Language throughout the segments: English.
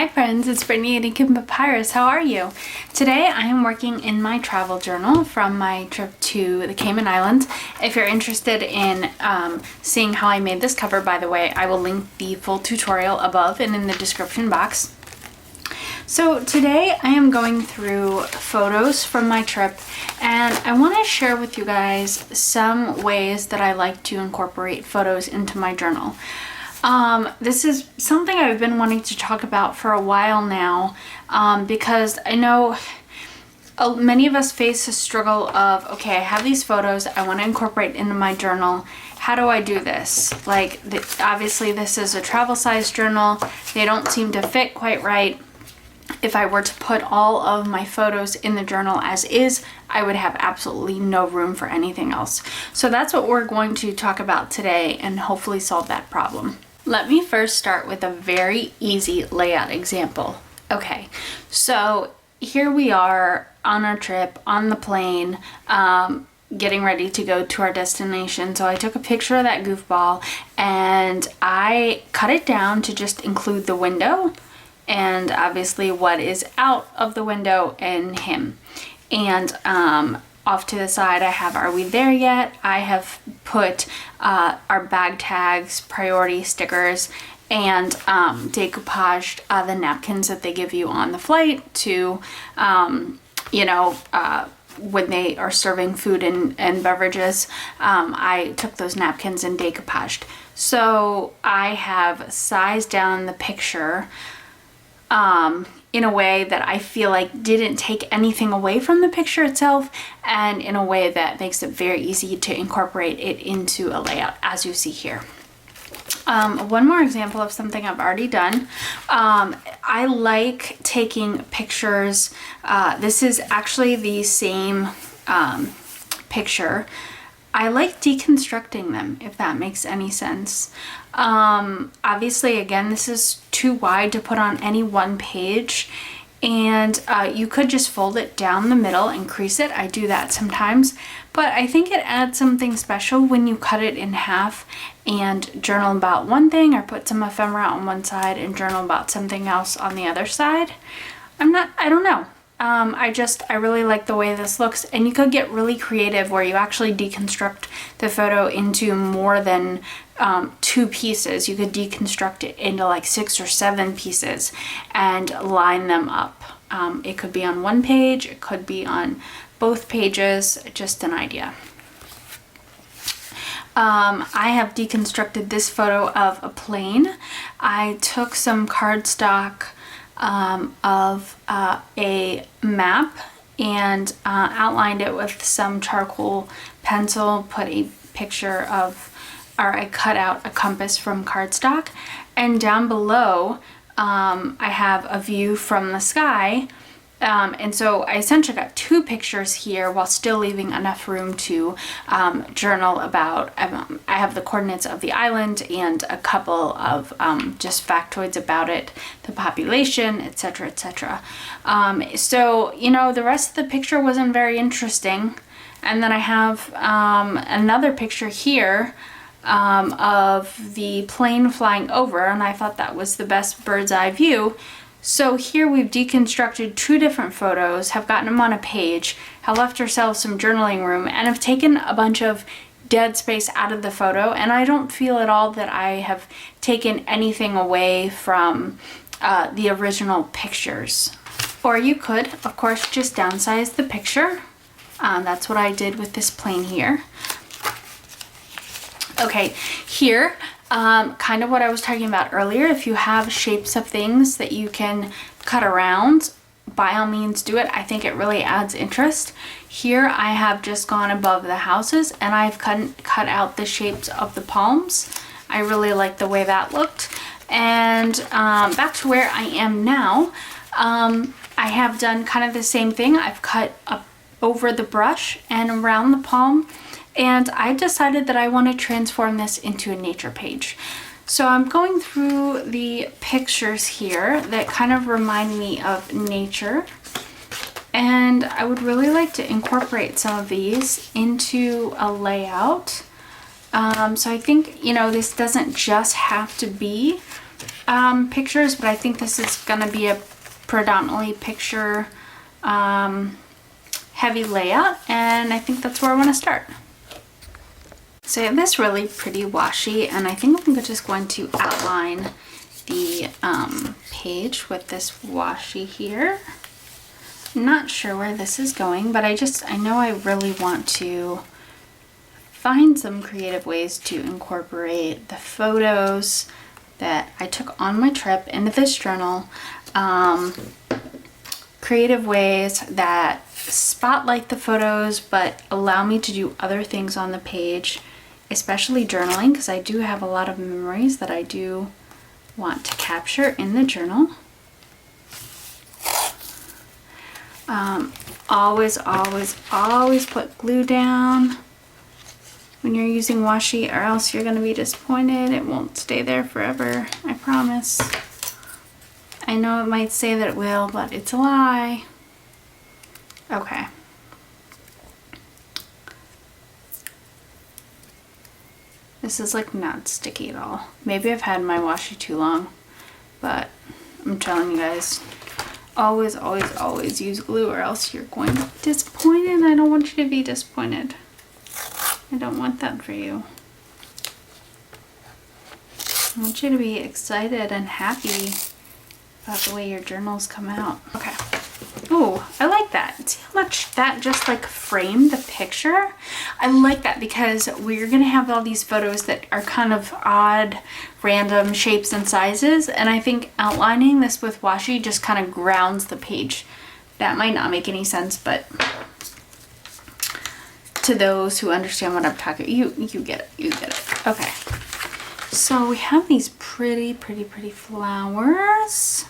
Hi friends, it's Brittany at Ink and Papyrus. How are you? Today I am working in my travel journal from my trip to the Cayman Islands. If you're interested in seeing how I made this cover, by the way, I will link the full tutorial above and in the description box. So today I am going through photos from my trip, and I want to share with you guys some ways that I like to incorporate photos into my journal. This is something I've been wanting to talk about for a while now, because I know many of us face a struggle of, okay, I have these photos, I want to incorporate into my journal. How do I do this? Like, obviously this is a travel size journal. They don't seem to fit quite right. If I were to put all of my photos in the journal as is, I would have absolutely no room for anything else. So that's what we're going to talk about today and hopefully solve that problem. Let me first start with a very easy layout example. Okay, so here we are on our trip on the plane, getting ready to go to our destination. So I took a picture of that goofball and I cut it down to just include the window and obviously what is out of the window and him. And off to the side I have "Are we there yet?" I have put our bag tags, priority stickers, and decoupaged the napkins that they give you on the flight to, when they are serving food and beverages. I took those napkins and decoupaged. So I have sized down the picture in a way that I feel like didn't take anything away from the picture itself, and in a way that makes it very easy to incorporate it into a layout, as you see here. One more example of something I've already done. I like taking pictures. This is actually the same picture. I like deconstructing them, if that makes any sense. Obviously, again, this is too wide to put on any one page, and you could just fold it down the middle and crease it. I do that sometimes, but I think it adds something special when you cut it in half and journal about one thing, or put some ephemera on one side and journal about something else on the other side. I don't know. I really like the way this looks, and you could get really creative where you actually deconstruct the photo into more than 2 pieces. You could deconstruct it into like 6 or 7 pieces and line them up. It could be on one page, it could be on both pages, just an idea. I have deconstructed this photo of a plane. I took some cardstock of a map and outlined it with some charcoal pencil, put a picture of, or I cut out a compass from cardstock, and down below I have a view from the sky. And so I essentially got 2 pictures here while still leaving enough room to journal about, I have the coordinates of the island and a couple of just factoids about it, the population, etc., etc. So, the rest of the picture wasn't very interesting. And then I have another picture here of the plane flying over, and I thought that was the best bird's eye view. So here we've deconstructed 2 different photos, have gotten them on a page, have left ourselves some journaling room, and have taken a bunch of dead space out of the photo. And I don't feel at all that I have taken anything away from the original pictures. Or you could, of course, just downsize the picture. That's what I did with this plane here. Okay, here, kind of what I was talking about earlier. If you have shapes of things that you can cut around, by all means do it. I think it really adds interest. Here I have just gone above the houses and I've cut out the shapes of the palms. I really like the way that looked. And back to where I am now, I have done kind of the same thing. I've cut up over the brush and around the palm, and I decided that I want to transform this into a nature page. So I'm going through the pictures here that kind of remind me of nature, and I would really like to incorporate some of these into a layout. So I think, this doesn't just have to be pictures, but I think this is gonna be a predominantly picture heavy layout, and I think that's where I want to start. So I have this really pretty washi, and I think I'm just going to outline the page with this washi here. I'm not sure where this is going, but I know I really want to find some creative ways to incorporate the photos that I took on my trip into this journal. Creative ways that spotlight the photos but allow me to do other things on the page, especially journaling, because I do have a lot of memories that I do want to capture in the journal. Always put glue down when you're using washi, or else you're going to be disappointed. It won't stay there forever, I promise. I know it might say that it will, but it's a lie. Okay. This is like not sticky at all. Maybe I've had my washi too long, but I'm telling you guys, always use glue, or else you're going to be disappointed. I don't want you to be disappointed. I don't want that for you. I want you to be excited and happy about the way your journals come out. Okay. Oh, I like that. See how much that just like framed the picture? I like that because we're gonna have all these photos that are kind of odd, random shapes and sizes, and I think outlining this with washi just kind of grounds the page. That might not make any sense, but to those who understand what I'm talking, you get it. Okay. So we have these pretty flowers.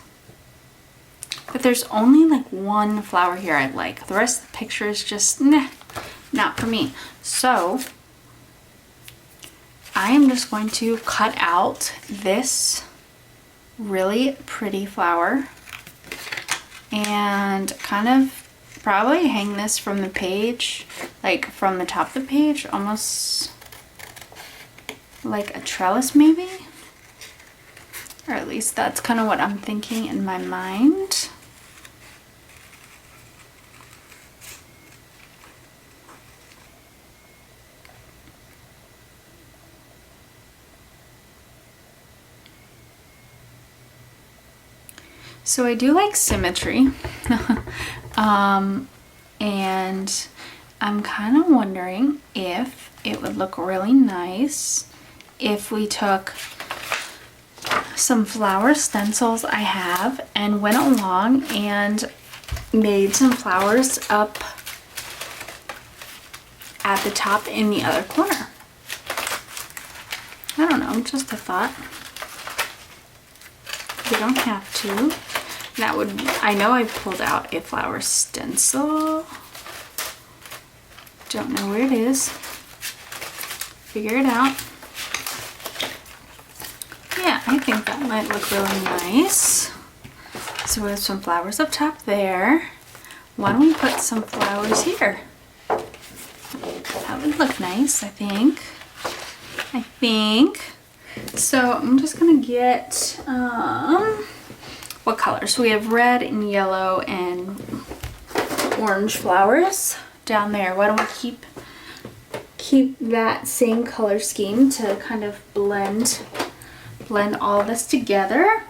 But there's only like one flower here I like. The rest of the picture is just, nah, not for me. So I am just going to cut out this really pretty flower and kind of probably hang this from the page, like from the top of the page, almost like a trellis maybe. Or at least that's kind of what I'm thinking in my mind. So I do like symmetry, and I'm kind of wondering if it would look really nice if we took some flower stencils I have and went along and made some flowers up at the top in the other corner. I don't know, just a thought. You don't have to. That would, I know I pulled out a flower stencil. Don't know where it is. Figure it out. Yeah, I think that might look really nice. So we have some flowers up top there. Why don't we put some flowers here? That would look nice, I think. So I'm just gonna get, what colors? So we have red and yellow and orange flowers down there. Why don't we keep that same color scheme to kind of blend all this together.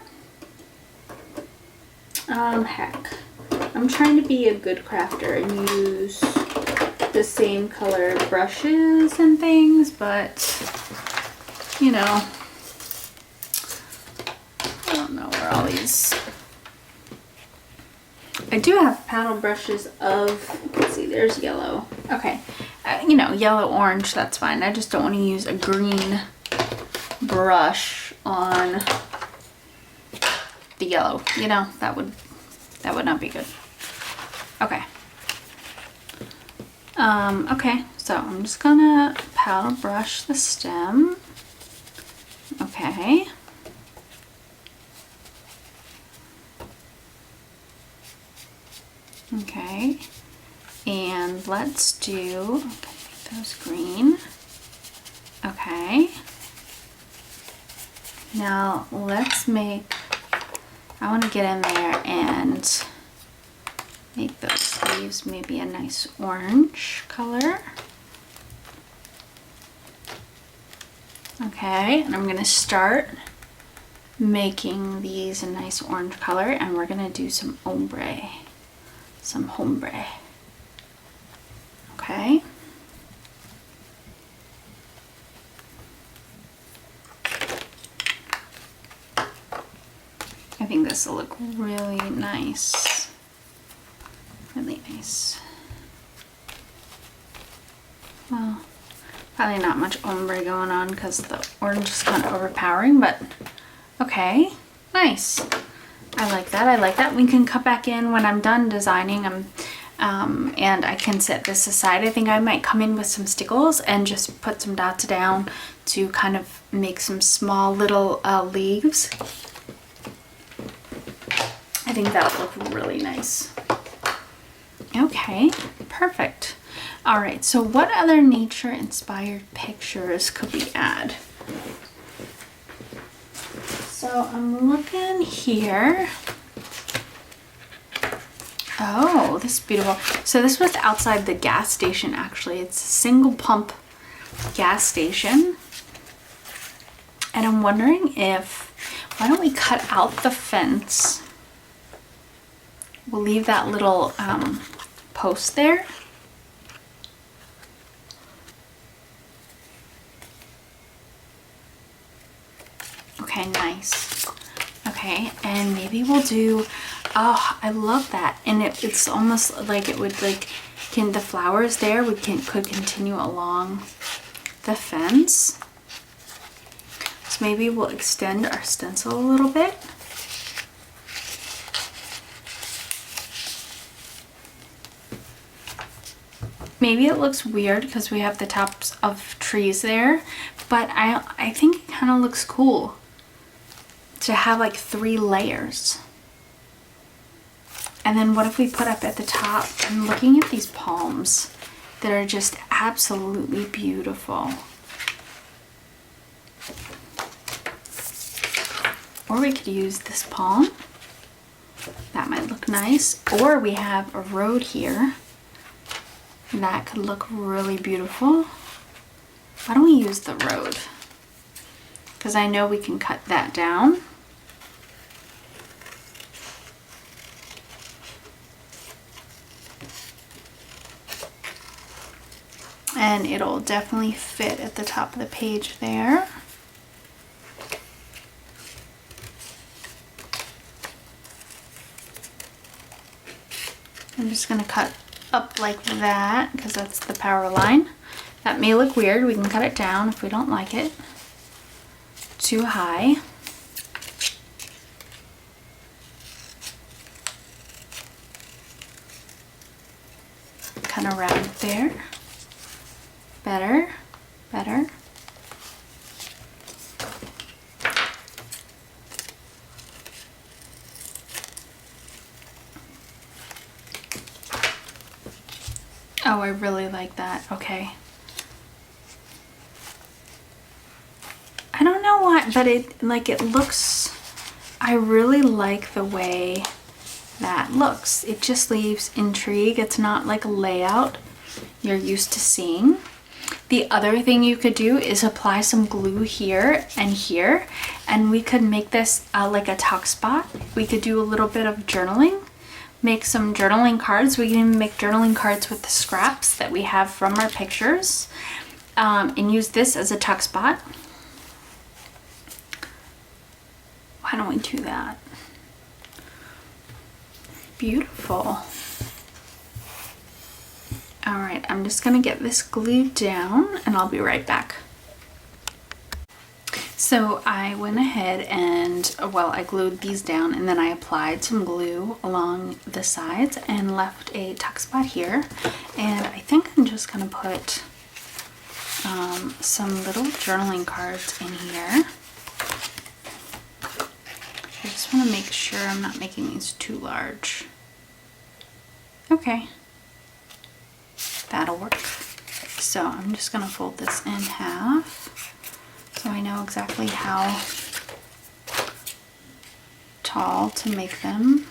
Heck, I'm trying to be a good crafter and use the same color brushes and things, but you know, I don't know where all these. I do have paddle brushes of, let's see, there's yellow. Okay, you know, yellow, orange, that's fine. I just don't want to use a green brush on the yellow. You know, that would not be good. Okay. Okay, so I'm just gonna paddle brush the stem. Okay. Okay, and let's do, okay, make those green. Okay. Now let's make, I want to get in there and make those leaves maybe a nice orange color. Okay, and I'm going to start making these a nice orange color, and we're going to do some ombre, some ombre. Okay. I think this will look really nice. Really nice. Well, probably not much ombre going on because the orange is kind of overpowering, but okay, nice. I like that. I like that. We can cut back in when I'm done designing. And I can set this aside. I think I might come in with some stickles and just put some dots down to kind of make some small little leaves. I think that'll look really nice. Okay, perfect. All right, so what other nature inspired pictures could we add? So I'm looking here. Oh, this is beautiful. So this was outside the gas station, actually. It's a single pump gas station. And I'm wondering if, why don't we cut out the fence? We'll leave that little post there. Okay, nice. Okay, and maybe we'll do, oh, I love that. And it's almost like it would like, the flowers there could continue along the fence. So maybe we'll extend our stencil a little bit. Maybe it looks weird because we have the tops of trees there, but I think it kind of looks cool to have like 3 layers. And then what if we put up at the top, I'm looking at these palms that are just absolutely beautiful. Or we could use this palm. That might look nice. Or we have a road here. That could look really beautiful. Why don't we use the road? Because I know we can cut that down. And it'll definitely fit at the top of the page there. I'm just going to cut up like that because that's the power line. That may look weird. We can cut it down if we don't like it too high. Kind of round there. Better, better. Oh, I really like that. Okay. I don't know why, but it looks, I really like the way that looks. It just leaves intrigue. It's not like a layout you're used to seeing. The other thing you could do is apply some glue here, and we could make this like a tuck spot. We could do a little bit of journaling, make some journaling cards. We can even make journaling cards with the scraps that we have from our pictures, and use this as a tuck spot. Why don't we do that? Beautiful. All right, I'm just gonna get this glued down and I'll be right back. So I went ahead and, well, I glued these down and then I applied some glue along the sides and left a tuck spot here. And I think I'm just gonna put some little journaling cards in here. I just wanna make sure I'm not making these too large. Okay. That'll work. So I'm just gonna fold this in half so I know exactly how tall to make them.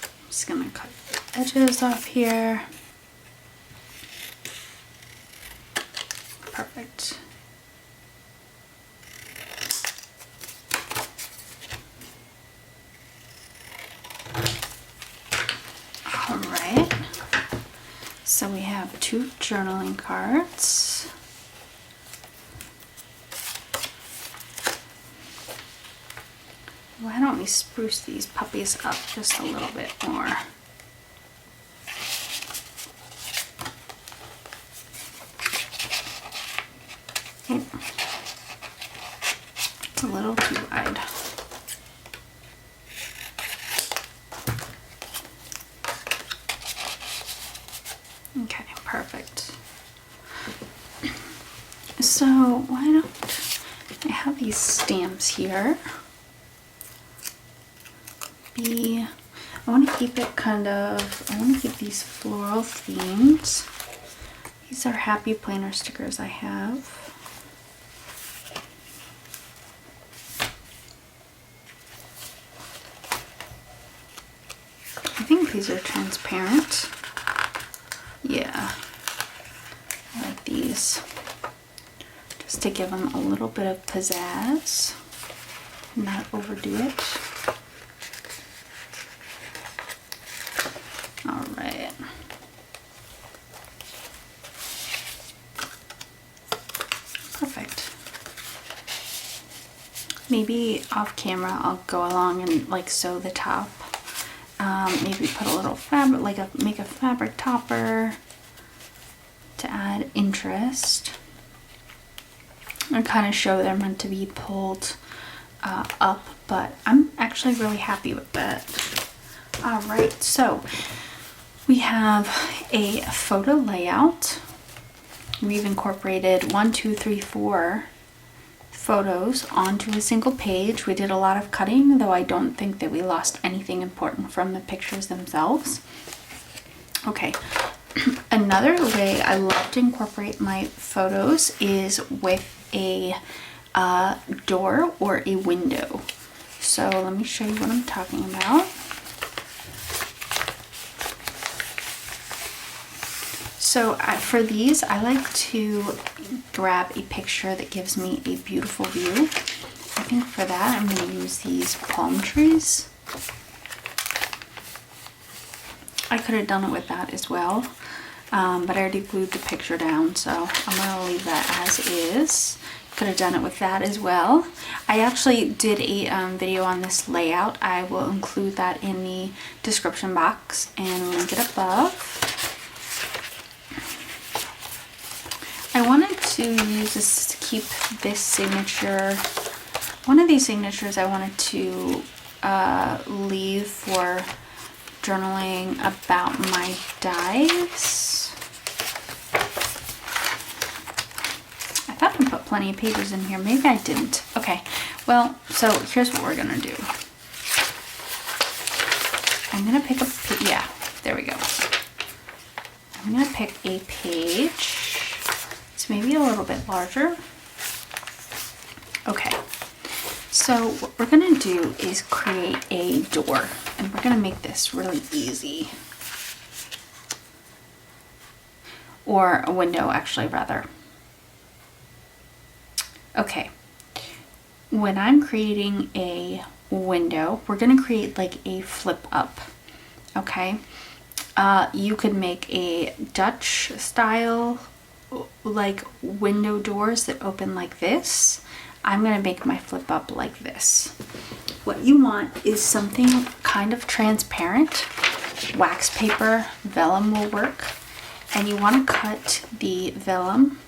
I'm just gonna cut the edges off here. Perfect. All right. So we have 2 journaling cards. Why don't we spruce these puppies up just a little bit more? Oh. It's a little too wide. Okay, perfect. So why don't I have these stamps here? I want to keep it I want to keep these floral themed. These are happy planner stickers I have. I think these are transparent. Yeah, I like these. Just to give them a little bit of pizzazz, not overdo it. All right. Perfect. Maybe off camera I'll go along and like sew the top. Maybe put a little fabric, make a fabric topper to add interest. And kind of show they're meant to be pulled up, but I'm actually really happy with that. All right, so we have a photo layout. We've incorporated 1, 2, 3, 4 photos onto a single page. We did a lot of cutting, though I don't think that we lost anything important from the pictures themselves. Okay, another way I love to incorporate my photos is with a door or a window. So let me show you what I'm talking about. So for these, I like to grab a picture that gives me a beautiful view. I think for that, I'm going to use these palm trees. I could have done it with that as well, but I already glued the picture down, so I'm going to leave that as is. Could have done it with that as well. I actually did a video on this layout. I will include that in the description box and link it above. I wanted to use this to keep this signature. One of these signatures I wanted to leave for journaling about my dives. I thought I put plenty of pages in here. Maybe I didn't. Okay, well, so here's what we're gonna do. I'm gonna pick a, yeah, there we go. I'm gonna pick a page. It's maybe a little bit larger. Okay, so what we're gonna do is create a door, and we're gonna make this really easy. Or a window, actually, rather. Okay, when I'm creating a window, we're gonna create like a flip up, okay? You could make a Dutch style like window doors that open like this. I'm gonna make my flip up like this. What you want is something kind of transparent. Wax paper, vellum will work. And you want to cut the vellum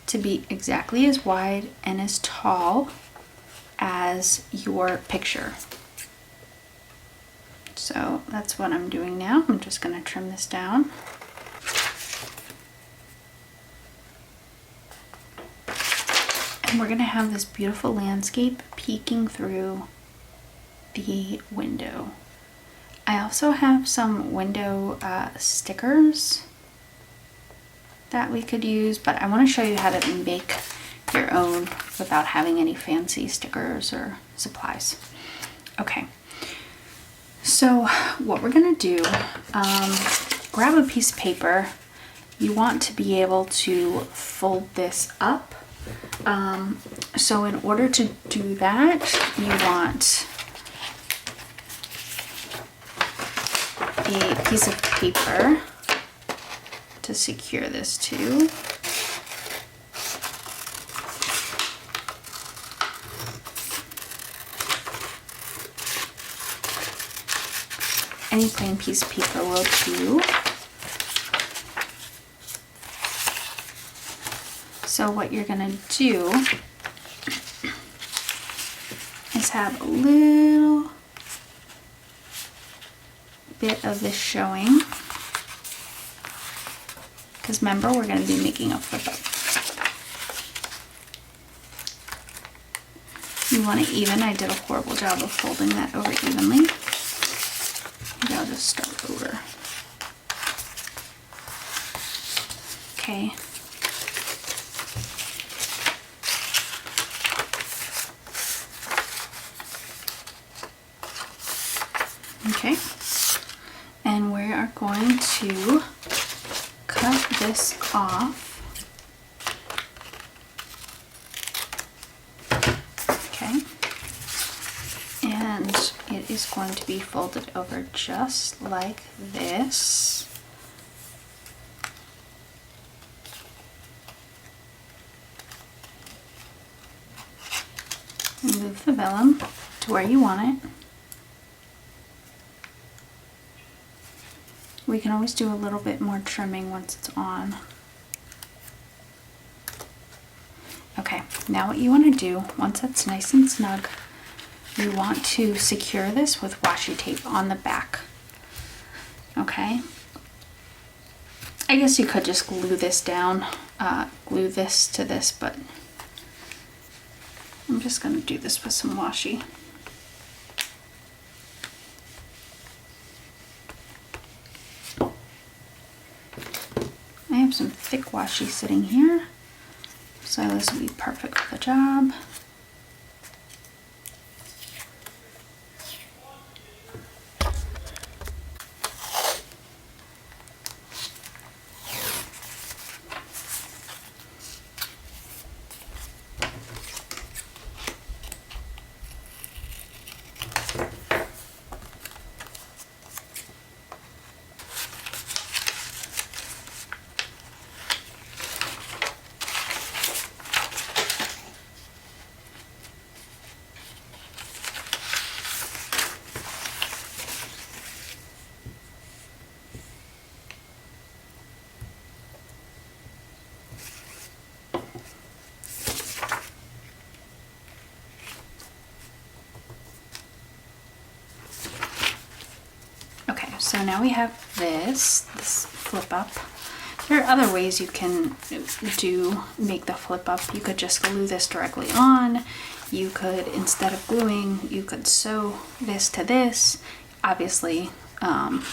to be exactly as wide and as tall as your picture. So that's what I'm doing now. I'm just going to trim this down. And we're going to have this beautiful landscape peeking through the window. I also have some window stickers that we could use, but I want to show you how to make your own without having any fancy stickers or supplies. Okay, so what we're gonna do, grab a piece of paper. You want to be able to fold this up. So in order to do that, you want a piece of paper to secure this to. Any plain piece of paper will do. So what you're gonna do is have a little bit of this showing, because remember, we're gonna be making a flip up. You want it even. I did a horrible job of folding that over evenly. Maybe I'll just start over. Okay. Okay, and we are going to cut this off. Okay, and it is going to be folded over just like this. Move the vellum to where you want it. We can always do a little bit more trimming once it's on. Okay, now what you want to do, once that's nice and snug, you want to secure this with washi tape on the back. Okay? I guess you could just glue this down, glue this to this, but I'm just going to do this with some washi. I have some thick washi sitting here, so this will be perfect for the job. So now we have this flip up. There are other ways you can make the flip up. You could just glue this directly on. You could, instead of gluing, you could sew this to this. Obviously, I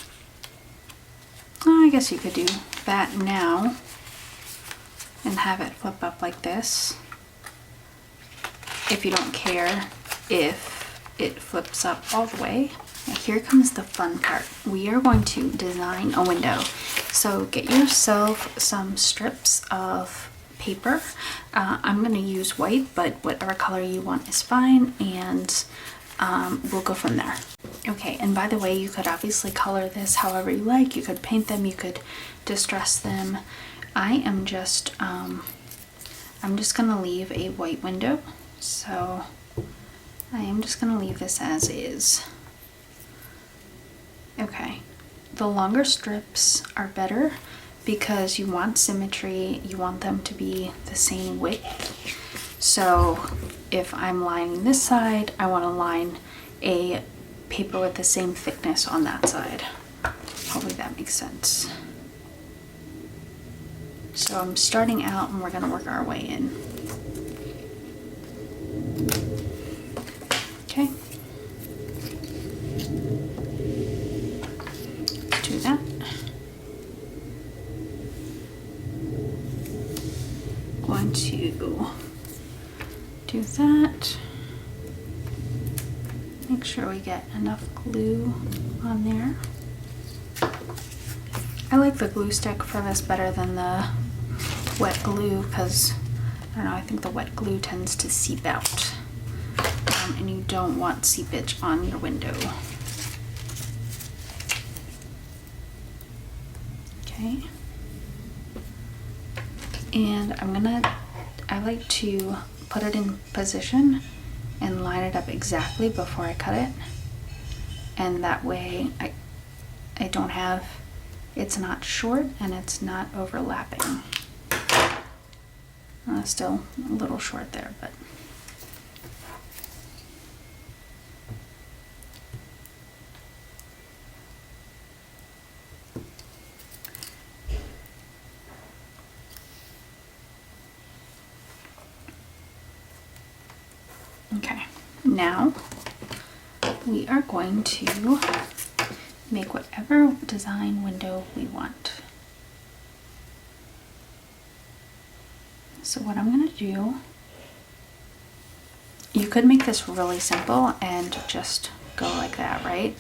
guess you could do that now and have it flip up like this. If you don't care if it flips up all the way. Now here comes the fun part. We are going to design a window. So get yourself some strips of paper. I'm going to use white, but whatever color you want is fine, and we'll go from there. Okay, and by the way, you could obviously color this however you like. You could paint them, you could distress them. I'm just going to leave a white window. So I am just going to leave this as is. Okay, the longer strips are better because you want symmetry, you want them to be the same width. So if I'm lining this side, I want to line a paper with the same thickness on that side. Hopefully that makes sense. So I'm starting out and we're going to work our way in. Okay. Do that. Going to do that. Make sure we get enough glue on there. I like the glue stick for this better than the wet glue because, I don't know, I think the wet glue tends to seep out. And you don't want seepage on your window. Okay. And I like to put it in position and line it up exactly before I cut it. And that way I don't have, it's not short and it's not overlapping. Still a little short there, but. Okay, now we are going to make whatever design window we want. So what I'm gonna do, you could make this really simple and just go like that, right?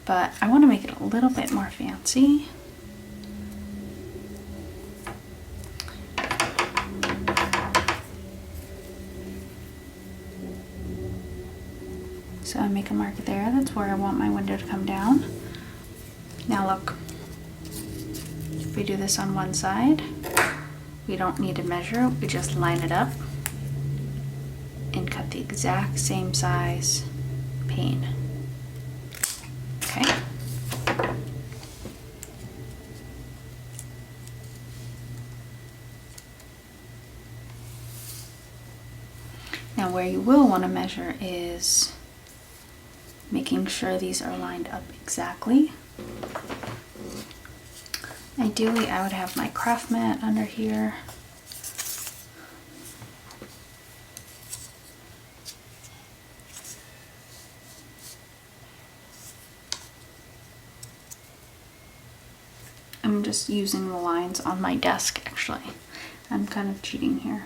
But I want to make it a little bit more fancy. So I make a mark there, that's where I want my window to come down. Now look, if we do this on one side, we don't need to measure, we just line it up and cut the exact same size pane. Okay. Now where you will want to measure is making sure these are lined up exactly. Ideally, I would have my craft mat under here. I'm just using the lines on my desk, actually. I'm kind of cheating here.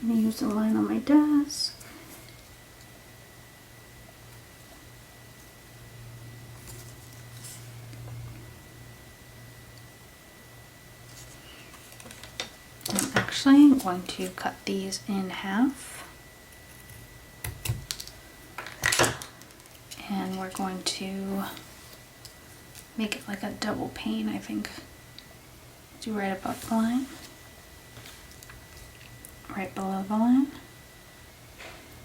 I'm gonna use the line on my desk. I'm actually going to cut these in half. And we're going to make it like a double pane, I think. Do right above the line. Right below the line.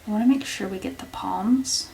I want to make sure we get the palms.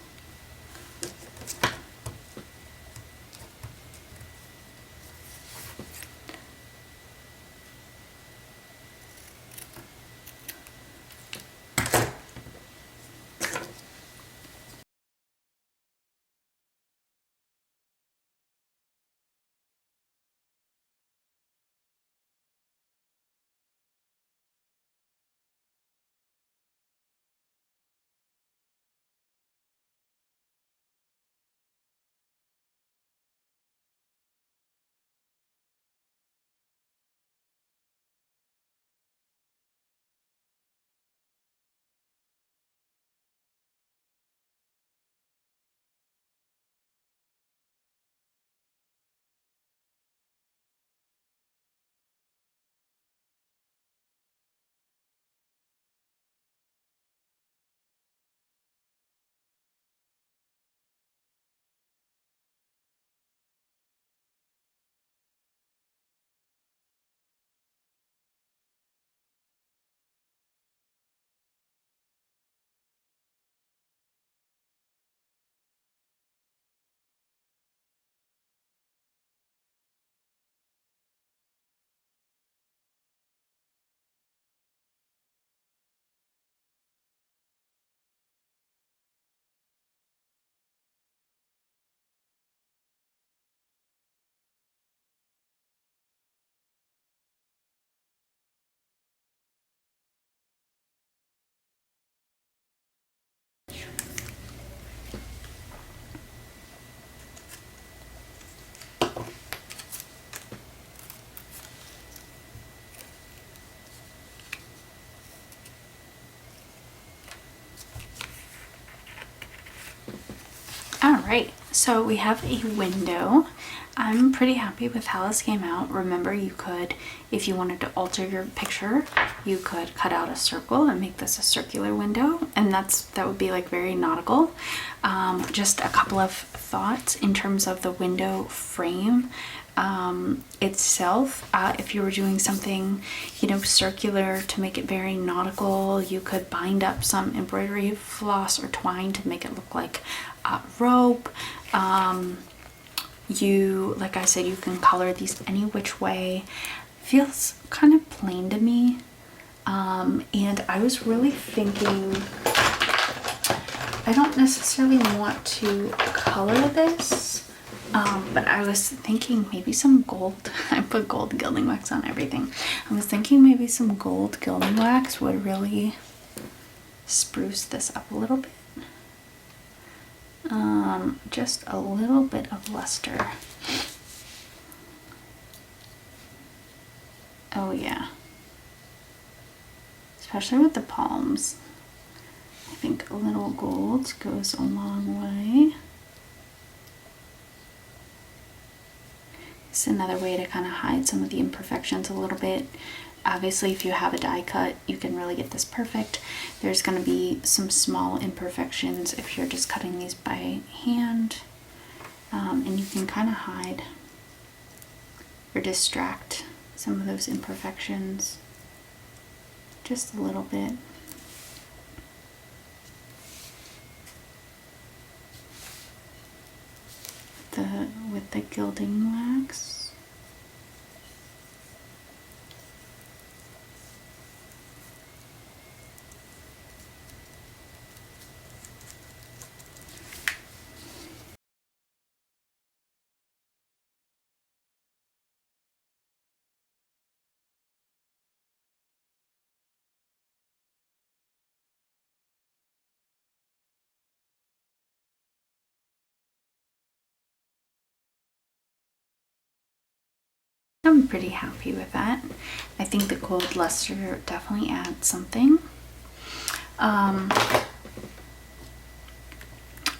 All right, so we have a window. I'm pretty happy with how this came out. Remember, you could, if you wanted to alter your picture, you could cut out a circle and make this a circular window, and that would be like very nautical. Just a couple of thoughts in terms of the window frame itself. If you were doing something, you know, circular to make it very nautical, you could bind up some embroidery floss or twine to make it look like rope. Like I said, you can color these any which way. Feels kind of plain to me. And I was really thinking, I don't necessarily want to color this, but I was thinking maybe some gold. I put gold gilding wax on everything. I was thinking maybe some gold gilding wax would really spruce this up a little bit. Just a little bit of luster. Oh yeah. Especially with the palms. I think a little gold goes a long way. It's another way to kind of hide some of the imperfections a little bit. Obviously, if you have a die cut, you can really get this perfect. There's going to be some small imperfections if you're just cutting these by hand. And you can kind of hide or distract some of those imperfections just a little bit. With the gilding wax. I'm pretty happy with that. I think the gold luster definitely adds something. A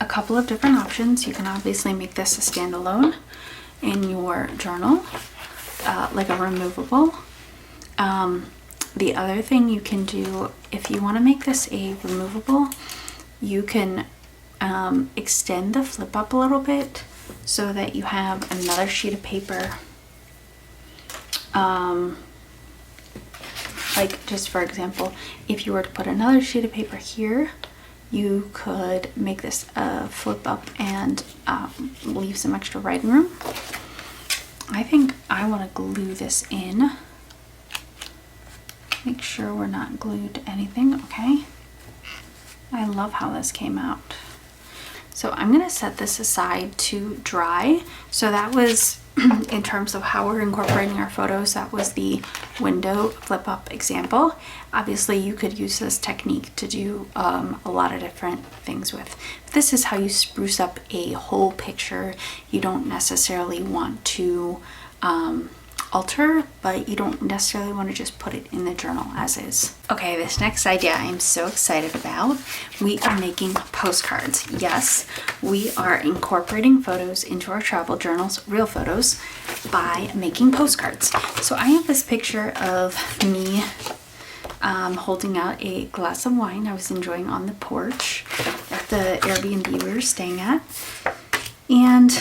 couple of different options. You can obviously make this a standalone in your journal, like a removable. The other thing you can do, if you want to make this a removable, you can extend the flip up a little bit so that you have another sheet of paper. Like just for example, if you were to put another sheet of paper here, you could make this a flip up and leave some extra writing room. I think I want to glue this in. Make sure we're not glued to anything, okay? I love how this came out. So I'm gonna set this aside to dry. So that was, in terms of how we're incorporating our photos, that was the window flip up example. Obviously you could use this technique to do a lot of different things with. This is how you spruce up a whole picture. You don't necessarily want to alter, but you don't necessarily want to just put it in the journal as is. Okay, this next idea I am so excited about. We are making postcards. Yes, we are incorporating photos into our travel journals, real photos, by making postcards. So I have this picture of me holding out a glass of wine I was enjoying on the porch at the Airbnb we were staying at. And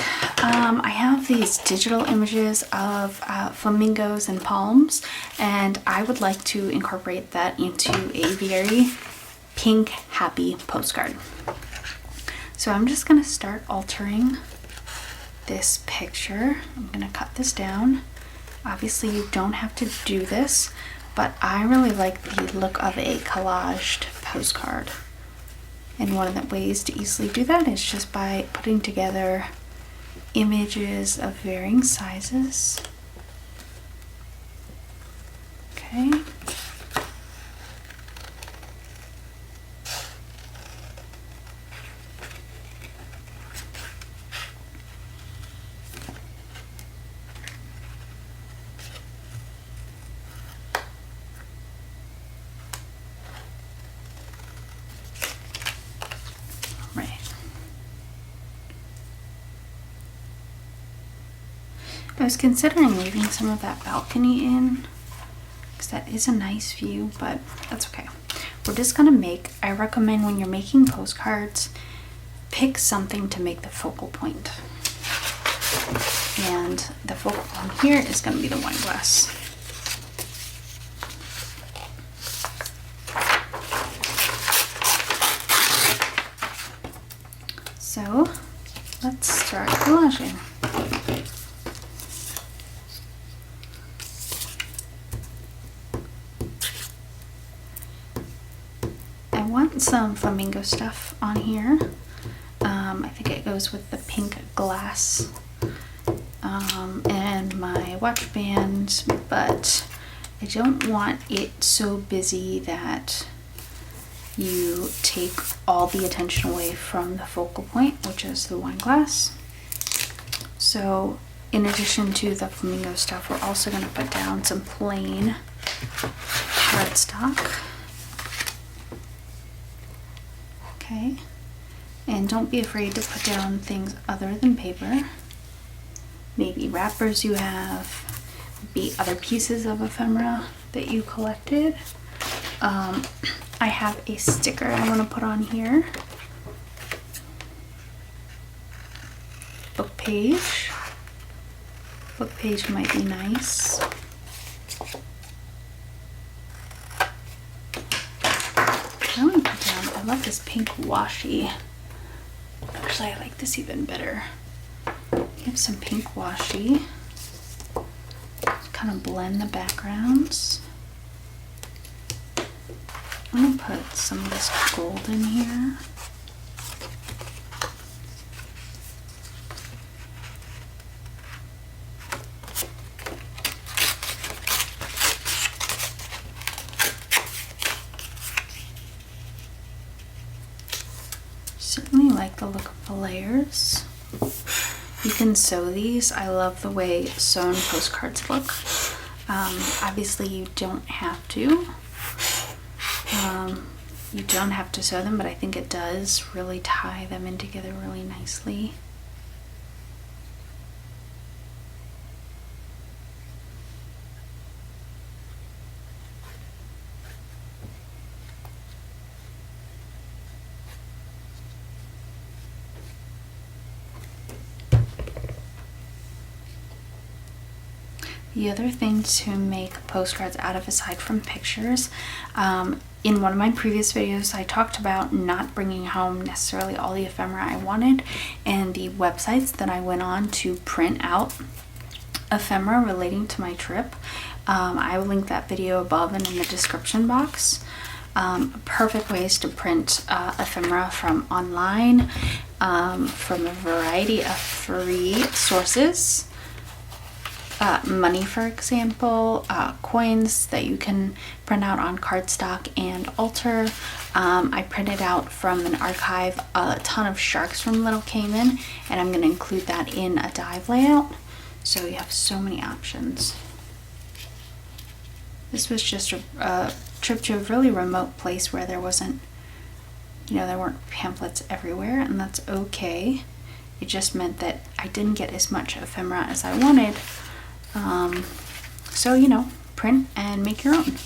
I have these digital images of flamingos and palms, and I would like to incorporate that into a very pink, happy postcard. So I'm just going to start altering this picture. I'm going to cut this down. Obviously you don't have to do this, but I really like the look of a collaged postcard. And one of the ways to easily do that is just by putting together images of varying sizes. Okay. Right. I was considering leaving some of that balcony in because that is a nice view, but that's okay. We're just gonna make, I recommend when you're making postcards, pick something to make the focal point. And the focal point here is gonna be the wine glass. So let's start collaging. I want some flamingo stuff on here. I think it goes with the pink glass and my watch band, but I don't want it so busy that you take all the attention away from the focal point, which is the wine glass. So in addition to the flamingo stuff, we're also going to put down some plain cardstock. Okay, and don't be afraid to put down things other than paper. Maybe wrappers you have, maybe other pieces of ephemera that you collected. I have a sticker I want to put on here. Book page. Book page might be nice. I want to put down, I love this pink washi. Actually, I like this even better. We have some pink washi. Kind of blend the backgrounds. I'm gonna put some of this gold in here. Certainly like the look of the layers. You can sew these. I love the way sewn postcards look. Obviously you don't have to. You don't have to sew them, but I think it does really tie them in together really nicely. The other thing to make postcards out of, aside from pictures, in one of my previous videos I talked about not bringing home necessarily all the ephemera I wanted, and the websites that I went on to print out ephemera relating to my trip. I will link that video above and in the description box. Perfect ways to print ephemera from online, from a variety of free sources. Money, for example, coins that you can print out on cardstock and alter. I printed out from an archive a ton of sharks from Little Cayman, and I'm going to include that in a dive layout. So you have so many options. This was just a trip to a really remote place where there wasn't, there weren't pamphlets everywhere, and that's okay. It just meant that I didn't get as much ephemera as I wanted. So, print and make your own.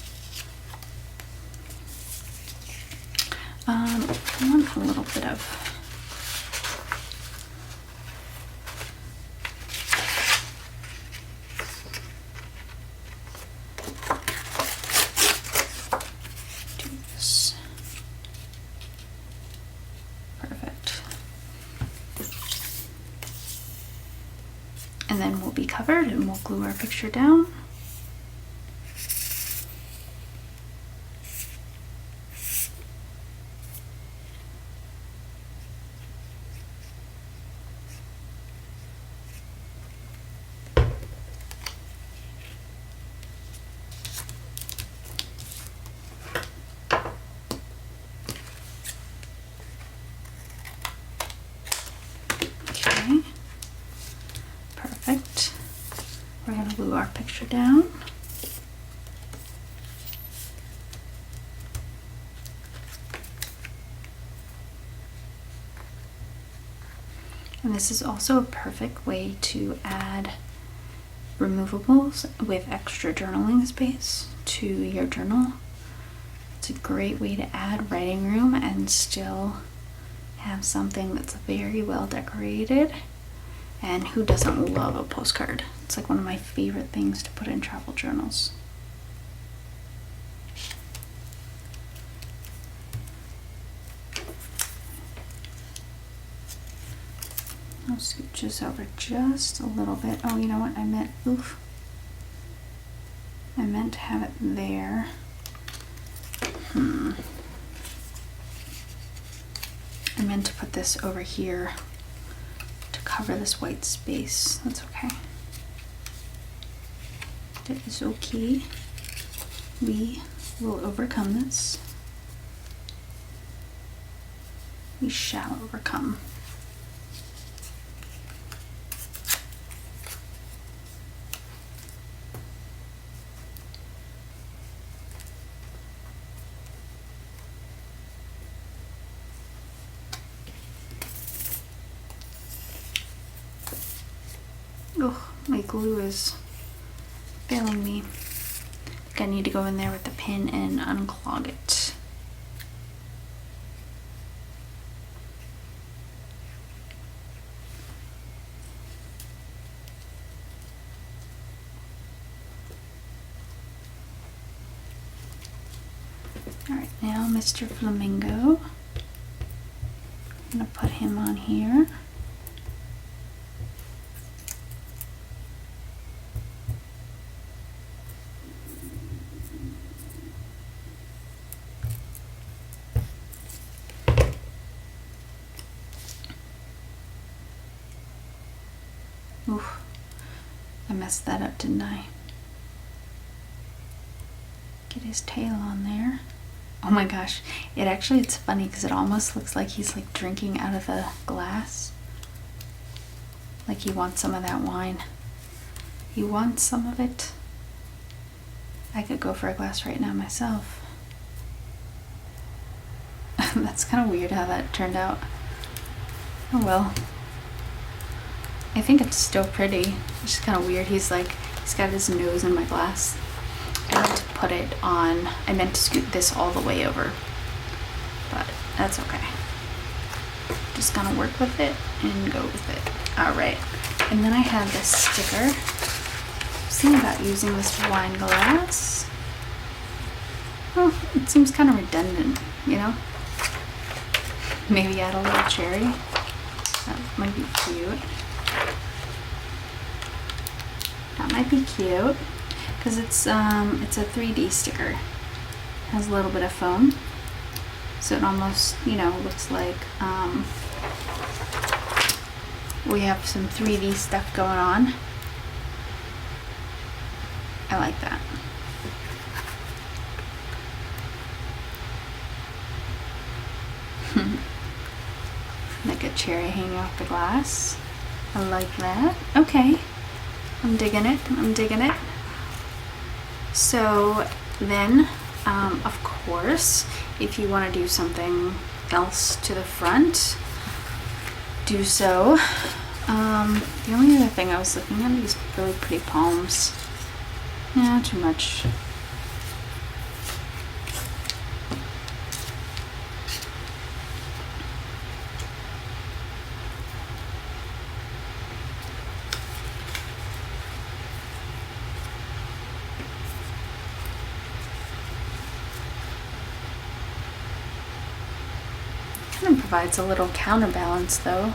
I want a little bit of do this. Perfect. And then we'll be covered and we'll glue our picture down. Okay. Perfect. We're going to glue our picture down. And this is also a perfect way to add removables with extra journaling space to your journal. It's a great way to add writing room and still have something that's very well decorated. And who doesn't love a postcard? It's like one of my favorite things to put in travel journals. I'll scooch this over just a little bit. Oh, you know what? I meant to have it there. I meant to put this over here to cover this white space. That's okay. That is okay. We will overcome this. We shall overcome. Oh, my glue is failing me. I think I need to go in there with the pin and unclog it. Alright, now Mr. Flamingo. I'm gonna put him on here. Oof, I messed that up, didn't I? Get his tail on there. Oh my gosh, it's funny because it almost looks like he's like drinking out of the glass. Like he wants some of that wine. He wants some of it. I could go for a glass right now myself. That's kind of weird how that turned out. Oh well. I think it's still pretty. It's just kind of weird. He's got his nose in my glass. I meant to put it on, I meant to scoot this all the way over, but that's okay. Just gonna work with it and go with it. All right, and then I have this sticker. I was thinking about using this wine glass. Oh, it seems kind of redundant, you know? Maybe add a little cherry. That might be cute. That might be cute because it's a 3D sticker. It has a little bit of foam, so it almost, looks like we have some 3D stuff going on. I like that. Like a cherry hanging off the glass. I like that. Okay. I'm digging it. I'm digging it. So then, of course, if you want to do something else to the front, do so. The only other thing I was looking at, these really pretty palms. Yeah, too much. Kind of provides a little counterbalance though.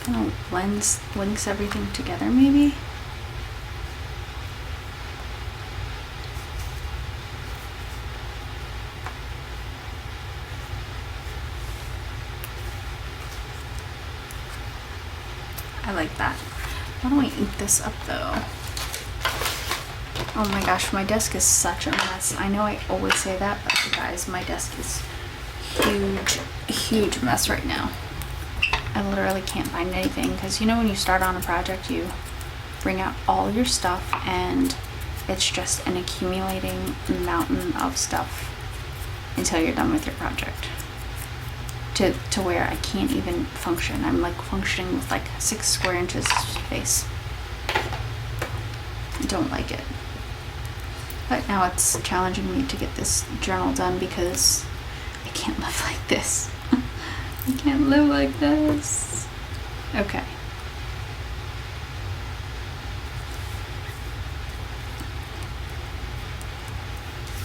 Kind of links everything together maybe. I like that. Why don't we ink this up though? Oh my gosh, my desk is such a mess. I know I always say that, but you guys, my desk is huge mess right now. I literally can't find anything because when you start on a project, you bring out all your stuff and it's just an accumulating mountain of stuff until you're done with your project. to where I can't even function. I'm like functioning with like 6 square inches of space. I don't like it. But now it's challenging me to get this journal done because I can't live like this. I can't live like this. Okay.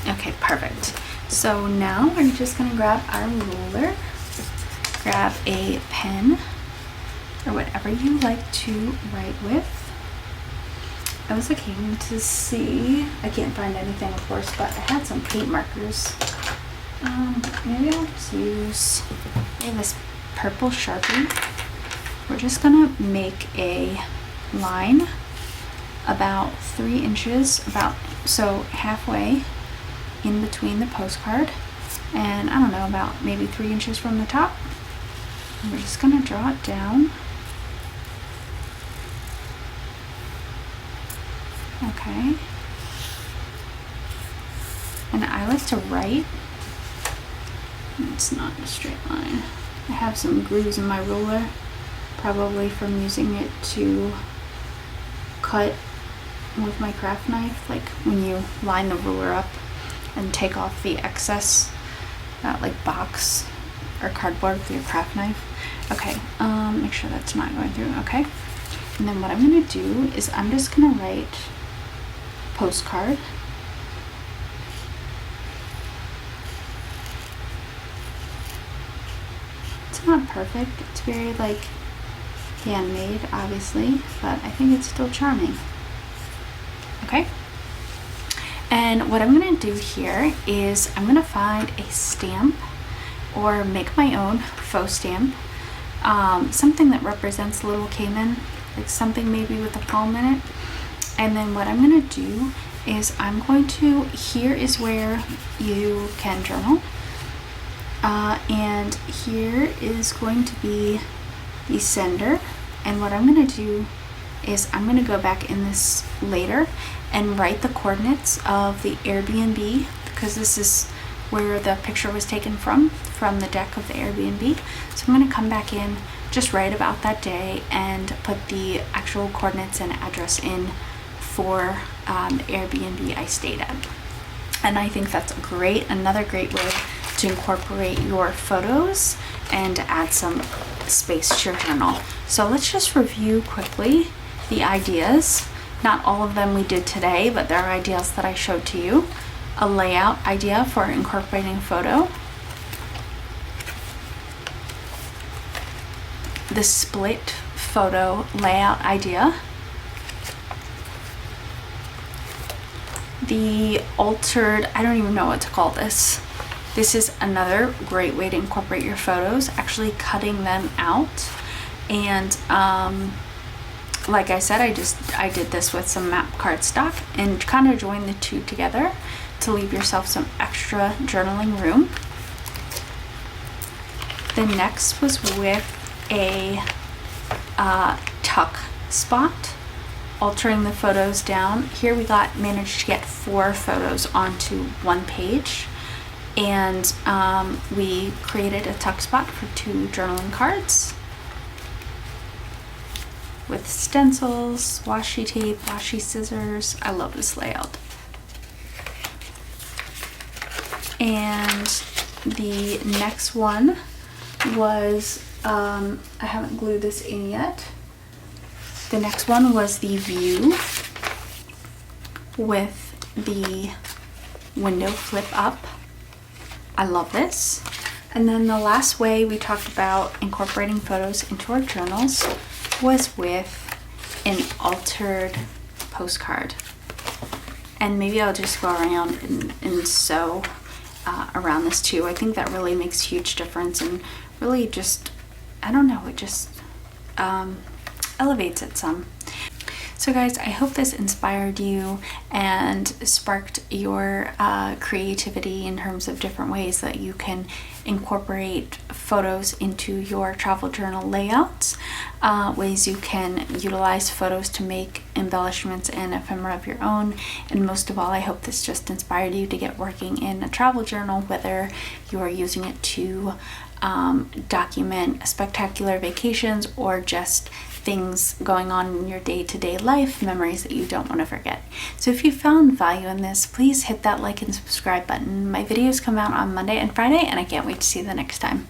Okay, perfect. So now we're just gonna grab our ruler, grab a pen or whatever you like to write with. I was looking to see, I can't find anything of course, but I had some paint markers. Maybe I'll just use this purple Sharpie. We're just gonna make a line about 3 inches, so halfway in between the postcard, and I don't know, about maybe 3 inches from the top. And we're just gonna draw it down. Okay. And I like to write. It's not a straight line. I have some grooves in my ruler, probably from using it to cut with my craft knife, like when you line the ruler up and take off the excess like box or cardboard with your craft knife. Okay, make sure that's not going through. Okay, and then what I'm gonna do is I'm just gonna write postcard. It's not perfect, it's very like handmade obviously, but I think it's still charming. Okay, and what I'm gonna do here is I'm gonna find a stamp or make my own faux stamp, something that represents Little Cayman, like something maybe with a palm in it. And then what I'm gonna do is I'm going to, here is where you can journal, and here is going to be the sender. And what I'm gonna do is I'm gonna go back in this later and write the coordinates of the Airbnb, because this is where the picture was taken from the deck of the Airbnb. So I'm gonna come back in, just write about that day and put the actual coordinates and address in for the Airbnb I stayed at. And I think that's another great way to incorporate your photos and add some space to your journal. So let's just review quickly the ideas. Not all of them we did today, but there are ideas that I showed to you. A layout idea for incorporating photo. The split photo layout idea. The altered, I don't even know what to call this. This is another great way to incorporate your photos, actually cutting them out. And like I said, I did this with some map cardstock and kind of joined the two together to leave yourself some extra journaling room. The next was with a tuck spot, altering the photos down. Here we managed to get 4 photos onto one page, and we created a tuck spot for 2 journaling cards with stencils, washi tape, washi scissors. I love this layout. And the next one was, I haven't glued this in yet. The next one was the view with the window flip up. I love this. And then the last way we talked about incorporating photos into our journals was with an altered postcard. And maybe I'll just go around and sew around this too. I think that really makes a huge difference and really just, I don't know, it just elevates it some. So guys, I hope this inspired you and sparked your creativity in terms of different ways that you can incorporate photos into your travel journal layouts, ways you can utilize photos to make embellishments and ephemera of your own, and most of all, I hope this just inspired you to get working in a travel journal, whether you are using it to document spectacular vacations or just things going on in your day-to-day life, memories that you don't want to forget. So if you found value in this, please hit that like and subscribe button. My videos come out on Monday and Friday, and I can't wait to see you the next time.